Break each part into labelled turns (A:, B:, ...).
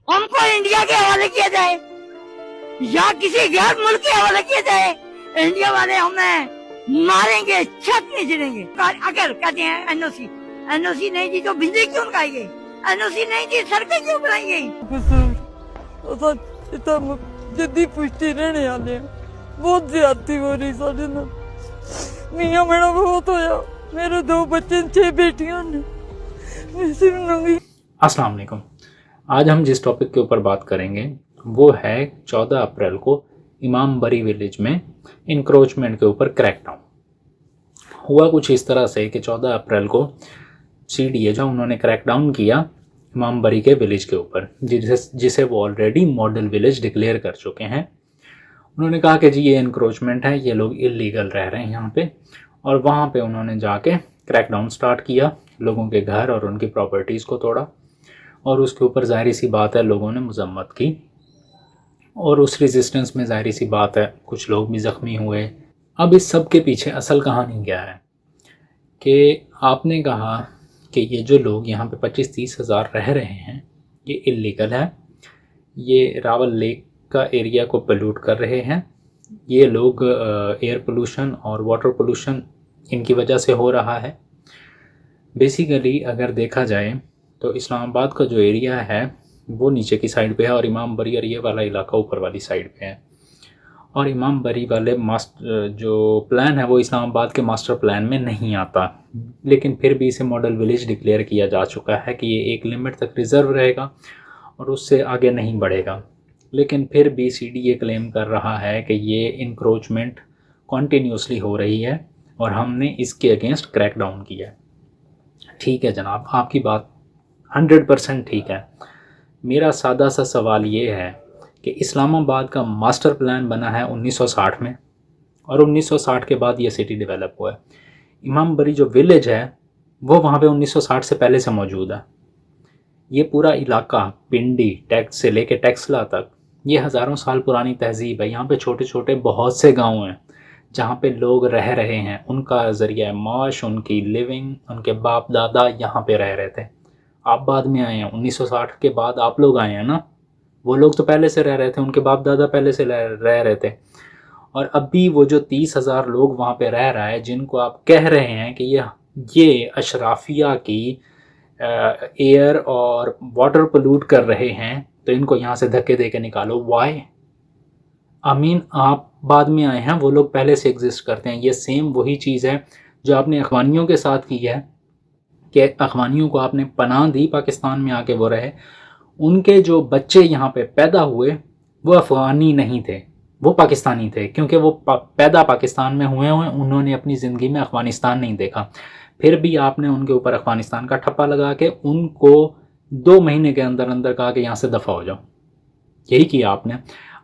A: हमको इंडिया के हवाले किया जाए या किसी गैर मुल्क के हवाले किया जाए, इंडिया वाले हमें मारेंगे, छत नहीं गिरेंगे। अगर कहते हैं एनओसी, एनओसी नहीं दी तो बिजली क्यों खाएंगे, एनओसी नहीं दी सड़कें क्यों बनाएंगे।
B: जद्दी पुष्टि रहने वाले बहुत ज्यादती हो रही साढ़े ना, मियाँ मेरा बहुत होया, मेरे 2 बच्चे 6 बेटियां ने।
C: अस्सलाम वालेकुम। आज हम जिस टॉपिक के ऊपर बात करेंगे वो है 14 अप्रैल को इमाम बरी विलेज में इंक्रोचमेंट के ऊपर क्रैकडाउन हुआ। कुछ इस तरह से कि 14 अप्रैल को सीडीए जो उन्होंने क्रैकडाउन किया इमाम बरी के विलेज के ऊपर, जिसे वो ऑलरेडी मॉडल विलेज डिक्लेयर कर चुके हैं। उन्होंने कहा कि जी ये इंक्रोचमेंट है, ये लोग इलीगल रह रहे हैं यहाँ पे, और वहाँ पे उन्होंने जाके क्रैकडाउन स्टार्ट किया, लोगों के घर और उनकी प्रॉपर्टीज़ को तोड़ा, और उसके ऊपर ज़ाहिर सी बात है लोगों ने मजम्मत की, और उस रेजिस्टेंस में ज़ाहिर सी बात है कुछ लोग भी ज़ख्मी हुए। अब इस सब के पीछे असल कहानी क्या है कि आपने कहा कि ये जो लोग यहाँ पे 25-30 हज़ार रह रहे हैं ये इलीगल है, ये रावल लेक का एरिया को पोल्यूट कर रहे हैं, ये लोग एयर पोल्यूशन और वाटर पोल्यूशन इनकी वजह से हो रहा है। बेसिकली अगर देखा जाए तो इस्लामाबाद का जो एरिया है वो नीचे की साइड पे है और इमाम बरी और ये वाला इलाका ऊपर वाली साइड पे है, और इमाम बरी वाले जो प्लान है वो इस्लामाबाद के मास्टर प्लान में नहीं आता, लेकिन फिर भी इसे मॉडल विलेज डिक्लेयर किया जा चुका है कि ये एक लिमिट तक रिज़र्व रहेगा और उससे आगे नहीं बढ़ेगा। लेकिन फिर भी सीडीए क्लेम कर रहा है कि ये इंक्रोचमेंट कॉन्टीन्यूसली हो रही है और हमने इसके अगेंस्ट क्रैकडाउन किया है। ठीक है जनाब, आपकी बात 100% ठीक है। मेरा सादा सा सवाल ये है कि इस्लामाबाद का मास्टर प्लान बना है 1960 में, और 1960 के बाद ये सिटी डेवलप हुआ है। इमाम बरी जो विलेज है वो वहाँ पे 1960 से पहले से मौजूद है। ये पूरा इलाका पिंडी टैक्स से लेके टेक्सला तक ये हज़ारों साल पुरानी तहजीब है। यहाँ पे छोटे छोटे बहुत से गांव हैं जहाँ पे लोग रह रहे हैं, उनका ज़रिया माश, उनकी लिविंग, उनके बाप दादा यहाँ पे रह रहे थे। आप बाद में आए हैं, 1960 के बाद आप लोग आए हैं ना, वो लोग तो पहले से रह रहे थे, उनके बाप दादा पहले से रह रहे थे। और अभी वो जो 30,000 लोग वहाँ पे रह रहा है, जिनको आप कह रहे हैं कि ये अशराफिया की एयर और वाटर पोल्यूट कर रहे हैं, तो इनको यहाँ से धक्के दे के निकालो। वाई आमीन, आप बाद में आए हैं, वो लोग पहले से एग्जिस्ट करते हैं। ये सेम वही चीज़ है जो आपने अफ़गानियों के साथ की है कि अफ़गानियों को आपने पनाह दी, पाकिस्तान में आके वो रहे, उनके जो बच्चे यहाँ पे पैदा हुए वो अफ़गानी नहीं थे, वो पाकिस्तानी थे, क्योंकि वो पैदा पाकिस्तान में हुए उन्होंने अपनी ज़िंदगी में अफ़गानिस्तान नहीं देखा। फिर भी आपने उनके ऊपर अफ़गानिस्तान का ठप्पा लगा के उनको 2 महीने के अंदर अंदर कहा कि यहाँ से दफ़ा हो जाओ। यही किया आपने।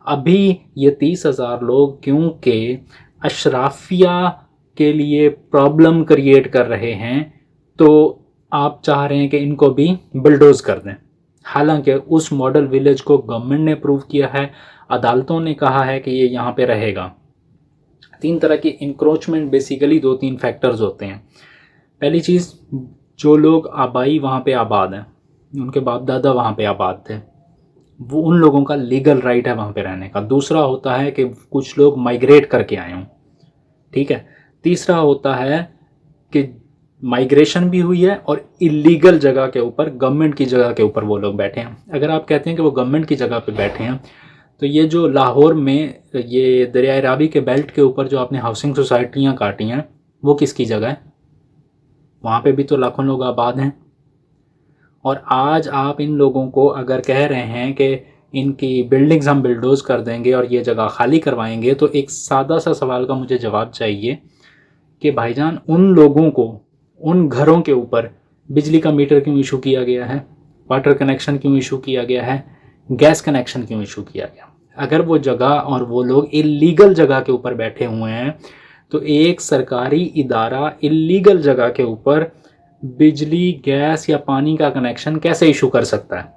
C: अभी ये 30,000 लोग क्योंकि अशराफिया के लिए प्रॉब्लम क्रिएट कर रहे हैं, तो आप चाह रहे हैं कि इनको भी बुलडोज कर दें। हालांकि उस मॉडल विलेज को गवर्नमेंट ने अप्रूव किया है, अदालतों ने कहा है कि ये यहाँ पे रहेगा। 3 तरह की इंक्रोचमेंट बेसिकली 2-3 फैक्टर्स होते हैं। पहली चीज़, जो लोग आबाई वहाँ पे आबाद हैं, उनके बाप दादा वहाँ पे आबाद थे, वो उन लोगों का लीगल राइट है वहाँ पे रहने का। दूसरा होता है कि कुछ लोग माइग्रेट करके आए हों, ठीक है। तीसरा होता है कि माइग्रेशन भी हुई है और इलीगल जगह के ऊपर, गवर्नमेंट की जगह के ऊपर वो लोग बैठे हैं। अगर आप कहते हैं कि वो गवर्नमेंट की जगह पे बैठे हैं, तो ये जो लाहौर में ये दरियाए रावी के बेल्ट के ऊपर जो आपने हाउसिंग सोसाइटियाँ काटी हैं, वो किसकी जगह है? वहाँ पे भी तो लाखों लोग आबाद हैं। और आज आप इन लोगों को अगर कह रहे हैं कि इनकी बिल्डिंग्स हम बिल्डोज कर देंगे और ये जगह खाली करवाएंगे, तो एक सादा सा सवाल का मुझे जवाब चाहिए कि भाईजान, उन लोगों को, उन घरों के ऊपर बिजली का मीटर क्यों इशू किया गया है, वाटर कनेक्शन क्यों इशू किया गया है, गैस कनेक्शन क्यों इशू किया गया? अगर वो जगह और वो लोग इलीगल जगह के ऊपर बैठे हुए हैं, तो एक सरकारी इदारा इलीगल जगह के ऊपर बिजली, गैस या पानी का कनेक्शन कैसे इशू कर सकता है?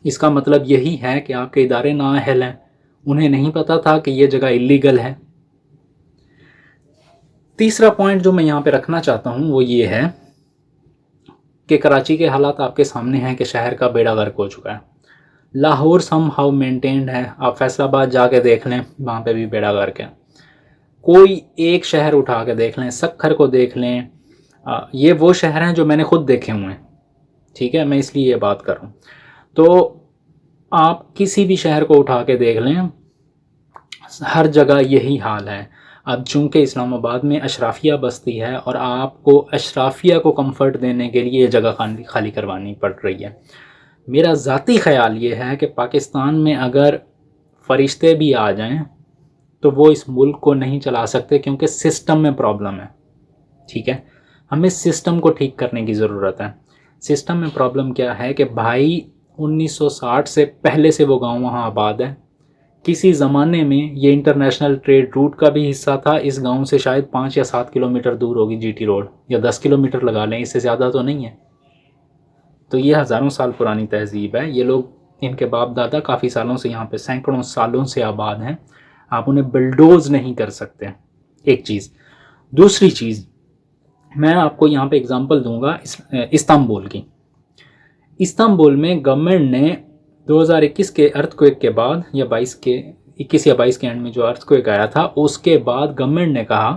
C: इसका मतलब यही है कि आपके इदारे नाअहल हैं, उन्हें नहीं पता था कि ये जगह इलीगल है। तीसरा पॉइंट जो मैं यहाँ पे रखना चाहता हूँ वो ये है कि कराची के हालात आपके सामने हैं कि शहर का बेड़ा गर्क हो चुका है। लाहौर सम हाउ मेंटेन्ड है, आप फैसलाबाद जाके देख लें, वहाँ पे भी बेड़ा गर्क है। कोई एक शहर उठा के देख लें, सक्खर को देख लें, ये वो शहर हैं जो मैंने खुद देखे हुए हैं, ठीक है, मैं इसलिए ये बात कर रहा हूँ। तो आप किसी भी शहर को उठा के देख लें, हर जगह यही हाल है। अब चूंकि इस्लामाबाद में अशराफिया बस्ती है और आपको अशराफिया को कंफर्ट देने के लिए ये जगह खाली करवानी पड़ रही है। मेरा ज़ाती ख़्याल ये है कि पाकिस्तान में अगर फरिश्ते भी आ जाएं तो वो इस मुल्क को नहीं चला सकते, क्योंकि सिस्टम में प्रॉब्लम है, ठीक है। हमें सिस्टम को ठीक करने की ज़रूरत है। सिस्टम में प्रॉब्लम क्या है कि भाई 1960 से पहले से वो गांव वहाँ आबाद है। किसी ज़माने में ये इंटरनेशनल ट्रेड रूट का भी हिस्सा था। इस गांव से शायद 5 या 7 किलोमीटर दूर होगी जीटी रोड, या 10 किलोमीटर लगा लें, इससे ज़्यादा तो नहीं है। तो ये हज़ारों साल पुरानी तहज़ीब है। ये लोग, इनके बाप दादा काफ़ी सालों से यहाँ पे, सैकड़ों सालों से आबाद हैं। आप उन्हें बिल्डोज़ नहीं कर सकते, एक चीज़। दूसरी चीज़, मैं आपको यहाँ पे एग्ज़ाम्पल दूंगा इस्तांबुल की। इस्तांबुल में गवर्नमेंट ने 2021 के अर्थक्वेक के बाद, या 21 या 22 के एंड में जो अर्थक्वेक आया था, उसके बाद गवर्नमेंट ने कहा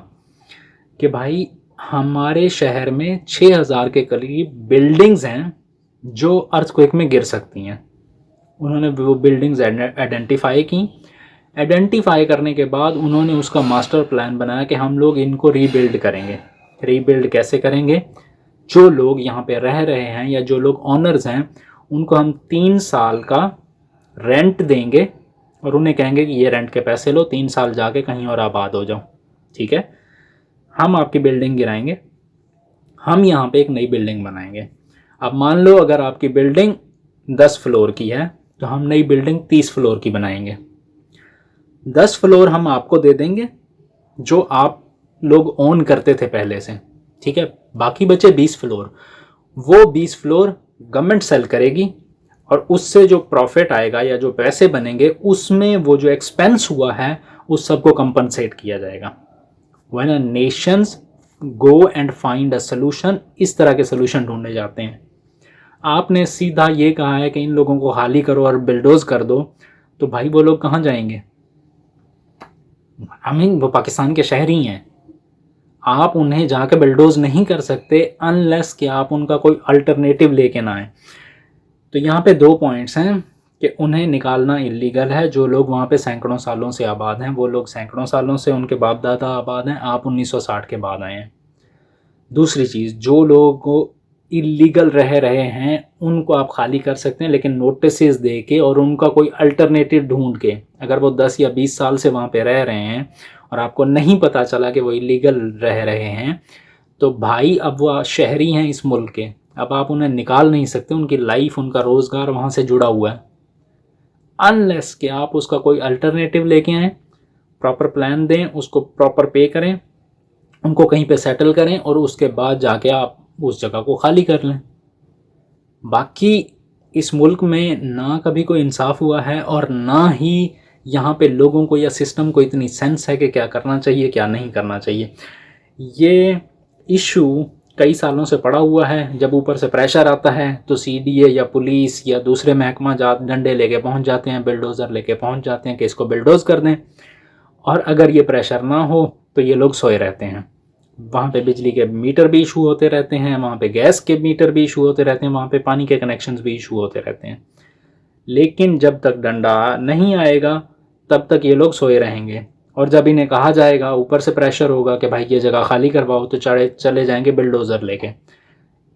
C: कि भाई हमारे शहर में 6000 के करीब बिल्डिंग्स हैं जो अर्थक्वेक में गिर सकती हैं। उन्होंने वो बिल्डिंग्स आइडेंटिफाई की। आइडेंटिफाई करने के बाद उन्होंने उसका मास्टर प्लान बनाया कि हम लोग इनको रीबिल्ड करेंगे। रीबिल्ड कैसे करेंगे? जो लोग यहाँ पे रह रहे हैं या जो लोग ऑनर्स हैं, उनको हम 3 साल का रेंट देंगे और उन्हें कहेंगे कि ये रेंट के पैसे लो, 3 साल जाके कहीं और आबाद हो जाओ, ठीक है। हम आपकी बिल्डिंग गिराएंगे, हम यहाँ पे एक नई बिल्डिंग बनाएंगे। अब मान लो अगर आपकी बिल्डिंग 10 फ्लोर की है तो हम नई बिल्डिंग 30 फ्लोर की बनाएंगे। 10 फ्लोर हम आपको दे देंगे जो आप लोग ओन करते थे पहले से, ठीक है। बाकी बचे 20 फ्लोर। वो 20 फ्लोर गवर्नमेंट सेल करेगी और उससे जो प्रॉफिट आएगा या जो पैसे बनेंगे उसमें वो जो एक्सपेंस हुआ है उस सबको कंपनसेट किया जाएगा। When a Nations go and find a solution, इस तरह के सोल्यूशन ढूंढे जाते हैं। आपने सीधा ये कहा है कि इन लोगों को खाली करो और बिल्डोज कर दो, तो भाई वो लोग कहाँ जाएंगे? आई मीन वो पाकिस्तान के शहरी हैं। आप उन्हें जाकर बिल्डोज नहीं कर सकते अनलेस कि आप उनका कोई अल्टरनेटिव लेके ना आए। तो यहाँ पे 2 पॉइंट्स हैं कि उन्हें निकालना इलीगल है। जो लोग वहाँ पे सैकड़ों सालों से आबाद हैं, वो लोग सैकड़ों सालों से उनके बाप दादा आबाद हैं, आप 1960 के बाद आए हैं। दूसरी चीज़, जो लोग इलीगल रह रहे हैं उनको आप खाली कर सकते हैं, लेकिन नोटिस दे के और उनका कोई अल्टरनेटिव ढूंढ के। अगर वो 10 या 20 साल से वहाँ पे रह रहे हैं और आपको नहीं पता चला कि वो इलीगल रह रहे हैं, तो भाई अब वो शहरी हैं इस मुल्क के, अब आप उन्हें निकाल नहीं सकते। उनकी लाइफ, उनका रोज़गार वहाँ से जुड़ा हुआ है। अनलेस कि आप उसका कोई अल्टरनेटिव लेके आएँ, प्रॉपर प्लान दें, उसको प्रॉपर पे करें, उनको कहीं पे सेटल करें और उसके बाद जाके आप उस जगह को खाली कर लें। बाकी इस मुल्क में ना कभी कोई इंसाफ हुआ है और ना ही यहाँ पे लोगों को या सिस्टम को इतनी सेंस है कि क्या करना चाहिए क्या नहीं करना चाहिए। ये इशू कई सालों से पड़ा हुआ है। जब ऊपर से प्रेशर आता है तो सीडीए या पुलिस या दूसरे महकमा जात डंडे लेके पहुँच जाते हैं, बिल्डोज़र लेके पहुँच जाते हैं कि इसको बिल्डोज़ कर दें। और अगर ये प्रेशर ना हो तो ये लोग सोए रहते हैं। वहाँ पे बिजली के मीटर भी इशू होते रहते हैं, वहाँ पे गैस के मीटर भी इशू होते रहते हैं, वहाँ पे पानी के कनेक्शंस भी इशू होते रहते हैं। लेकिन जब तक डंडा नहीं आएगा तब तक ये लोग सोए रहेंगे। और जब इन्हें कहा जाएगा, ऊपर से प्रेशर होगा कि भाई ये जगह खाली करवाओ, तो चले जाएंगे बिल्डोज़र लेके।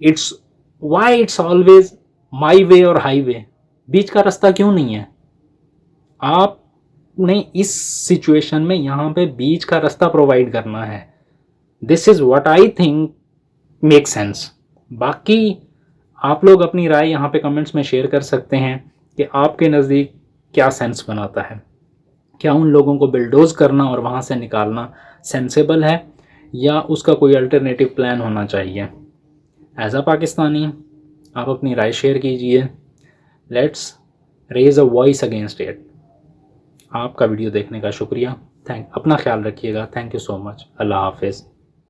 C: इट्स ऑलवेज माई वे और हाईवे, बीच का रास्ता क्यों नहीं है? आपने इस सिचुएशन में यहाँ पे बीच का रास्ता प्रोवाइड करना है। This is what I think make sense. बाकी आप लोग अपनी राय यहाँ पे कमेंट्स में शेयर कर सकते हैं कि आपके नज़दीक क्या सेंस बनाता है। क्या उन लोगों को बिल्डोज करना और वहाँ से निकालना सेंसेबल है या उसका कोई अल्टरनेटिव प्लान होना चाहिए? एज अ पाकिस्तानी आप अपनी राय शेयर कीजिए। Let's raise a voice against it. आपका वीडियो देखने का शुक्रिया। अपना ख्याल रखिएगा। Thank you so much. Allah हाफिज़।